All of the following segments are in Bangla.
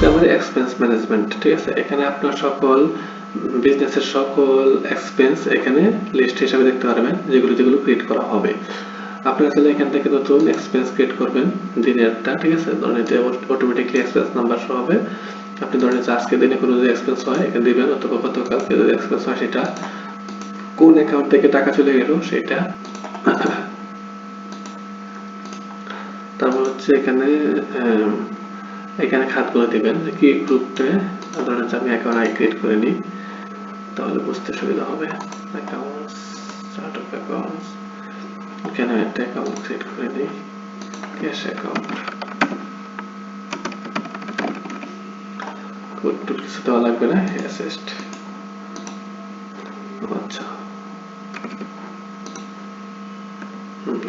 হচ্ছে আমার এক্সপেন্স ম্যানেজমেন্ট। ঠিক আছে, এখানে আপনার সকল বিজনেসের সকল এক্সপেন্স এখানে লিস্ট হিসাবে দেখতে পারবেন, যেগুলো ক্রিয়েট করা হবে। আপনারা চাইলে এখান থেকে নতুন এক্সপেন্স ক্রিয়েট করবেন দিনেরটা। ঠিক আছে, ধরেন এটা অটোমেটিকলি এক্সপেন্স নাম্বার শো হবে। আপনি ধরেন আজকে দিনে কোনো যদি এক্সপেন্স হয় এখানে দিবেন, অথবা গতকালকে যদি এক্সপেন্স হয় সেটা, কোন অ্যাকাউন্ট থেকে টাকা চলে গেল সেটা। তারপর হচ্ছে এখানে খাতগুলো দিবেন যে কি গ্রুপে। ধরেন আমি অ্যাকাউন্ট ক্রিয়েট করে নিই, তাহলে বুঝতে সুবিধা হবে। অ্যাকাউন্টস, চার্ট অফ অ্যাকাউন্টস, এখানে একটা অ্যাকাউন্ট ক্রিয়েট করে নিই, ক্যাশ অ্যাকাউন্ট। কোড টুড কিছু দেওয়া লাগবে না, অ্যাসেস্ট। আচ্ছা,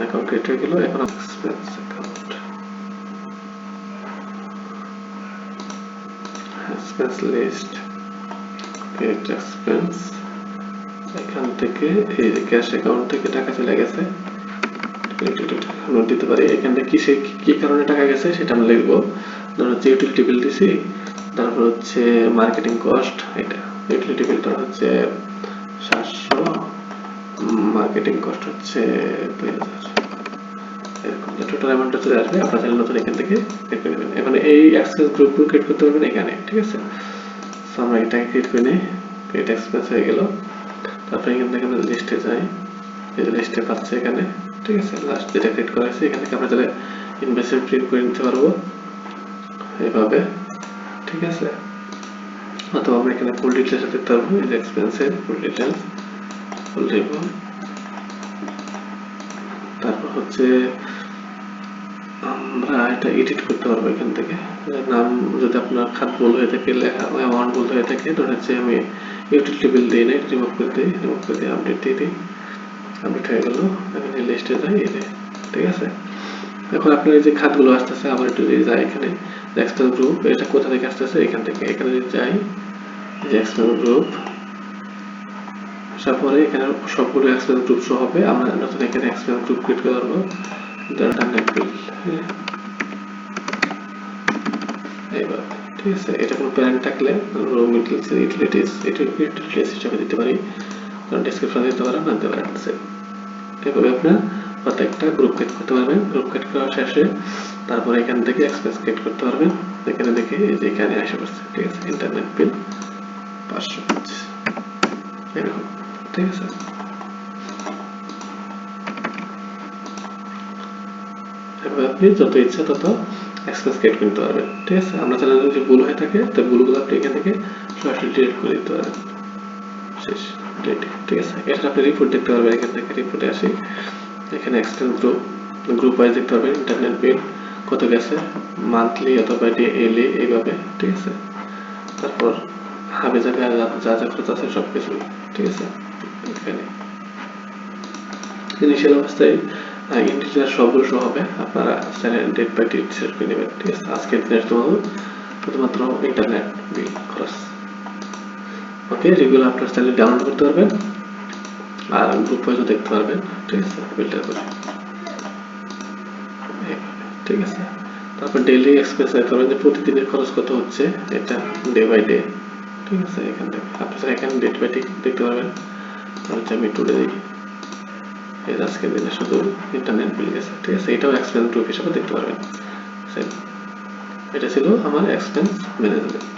অ্যাকাউন্ট ক্রিয়েট হয়ে গেল। এখন expense account, expense list, create expense. এখান থেকে এই যে ক্যাশ অ্যাকাউন্ট থেকে টাকা চলে গেছে, নোট দিতে পারি। এখান থেকে কি কারণে টাকা গেছে সেটা আমরা লিখবো। ধরো হচ্ছে ইউটিলিটি বিল দিছি, তারপর হচ্ছে মার্কেটিং কস্ট, এটা ইউটিলিটি বিলটা হচ্ছে 700, মার্কেটিং কস্ট হচ্ছে 2000, এরকম টোটাল অ্যামাউন্টটা চলে আসবে। আপনারা চাইলে নতুন এখান থেকে ক্রিয়েট করে নেবেন। এখন এই এক্সপেন্স গ্রুপগুলো ক্রিয়েট করতে পারবেন এখানে। ঠিক আছে, আমরা এটাকে ক্রিয়েট করে নিই, ক্রিয়েট এক্সপেন্স হয়ে গেল। তারপরে এখান থেকে আমরা লিস্টে যাই, এই যে লিস্টে পাচ্ছে এখানে। ঠিক আছে, লাস্ট যেটা ক্রিয়েট করা হয়েছে এখান থেকে আমরা তাহলে ইনভয়েস প্রিন্ট করে নিতে পারবো এইভাবে। ঠিক আছে, অথবা আমরা এখানে ফুল ডিটেলস দেখতে পারবো, এই যে এক্সপেন্সের ফুল ডিটেলস, ফুল রিভিউ। তারপর হচ্ছে আমরা এটা এডিট করতে পারবো এখান থেকে। নাম যদি আপনার খাত ভুল হয়ে থাকে, লেখা অ্যামাউন্ট ভুল হয়ে থাকে, ধরে হচ্ছে আমি ইউটিলিটি বিল দিই না, রিমুভ করে দিই, আপডেট দিয়ে দিই, আপডেট হয়ে গেল। এখানে লিস্টে যাই, এই যে। ঠিক আছে, এখন আপনার এই যে খাতগুলো আসতেছে, আবার একটু যদি যাই এখানে এক্সপেন্স গ্রুপ, এটা কোথা থেকে আসতেছে, এখান থেকে। এখানে যদি যাই, যে এক্সপেন্স গ্রুপ আসার পরে এখানে সবগুলো এক্সপেন্স গ্রুপ শো হবে। আমরা নতুন এখানে এক্সপেন্স গ্রুপ ক্রিয়েট করে পারবো, ইন্টারনেট বিল এইভাবে। ঠিক আছে, এটা কোনো প্যারেন্ট থাকলে রো মিডলস ইউটিলিটিস, এটা ইউটিলিটিস হিসেবে দিতে পারি, কারণ ডেসক্রিপশন দিতে পারেন, আনতে পারেন। এভাবে আপনার প্রত্যেকটা গ্রুপ ক্রিয়েট করতে পারবেন। গ্রুপ ক্রিয়েট করার শেষে তারপরে এখান থেকে এক্সপেন্স ক্রিয়েট করতে পারবেন। এখানে দেখে এই যে এখানে আসে পড়ছে। ঠিক আছে, ইন্টারনেট বিল 500 এরকম। ঠিক আছে, এভাবে আপনি যত ইচ্ছা তত এক্সপেন্স ক্রিয়েট করতে পারবেন। ঠিক আছে, আমরা চাইলে যদি ভুল হয়ে থাকে তো ভুলগুলো আপনি এখান থেকে সরাসরি ডিলিট করে দিতে পারবেন। শেষ, ডিলিট। ঠিক আছে, এটা আপনি রিপোর্ট দেখতে পারবেন। এখান থেকে রিপোর্টে আসি, এখানে এক্সপেন্স গ্রুপ ওয়াইজ দেখতে পারবেন, ইন্টারনেট বিল কত গেছে, মান্থলি অথবা ডেইলি এইভাবে। ঠিক আছে, তারপর হাবে জায়গায় যা যা খরচ আছে সব কিছু। ঠিক আছে, এখানে ইনিশিয়াল অবস্থায় ইন্টিজার সবগুলো শো হবে। আপনারা ডেট বাই ডেট সেট করে নেবেন। ঠিক আছে, আজকের দিনের শুধুমাত্র ইন্টারনেট বিল খরচ। ওকে, যেগুলো আপনার চ্যানেলে ডাউনলোড করতে পারবেন আর গ্রুপ ওয়াইজও দেখতে পারবেন। ঠিক আছে, ফিল্টার করে। ঠিক আছে, তারপর ডেইলি এক্সপেন্স দেখতে পারবেন যে প্রতিদিনের খরচ কত হচ্ছে, এটা ডে বাই ডে। ঠিক আছে, এখান থেকে আপনারা এখানে ডেট বাই ডে দেখতে পারবেন। হচ্ছে আমি টুডে দিই, এর আজকের দিনে শুধু ইন্টারনেট বিল গেছে। ঠিক আছে, এটাও এক্সপেন্স গ্রুপ হিসেবে দেখতে পারবেন। এটা ছিল আমার এক্সপেন্স ম্যানেজমেন্ট।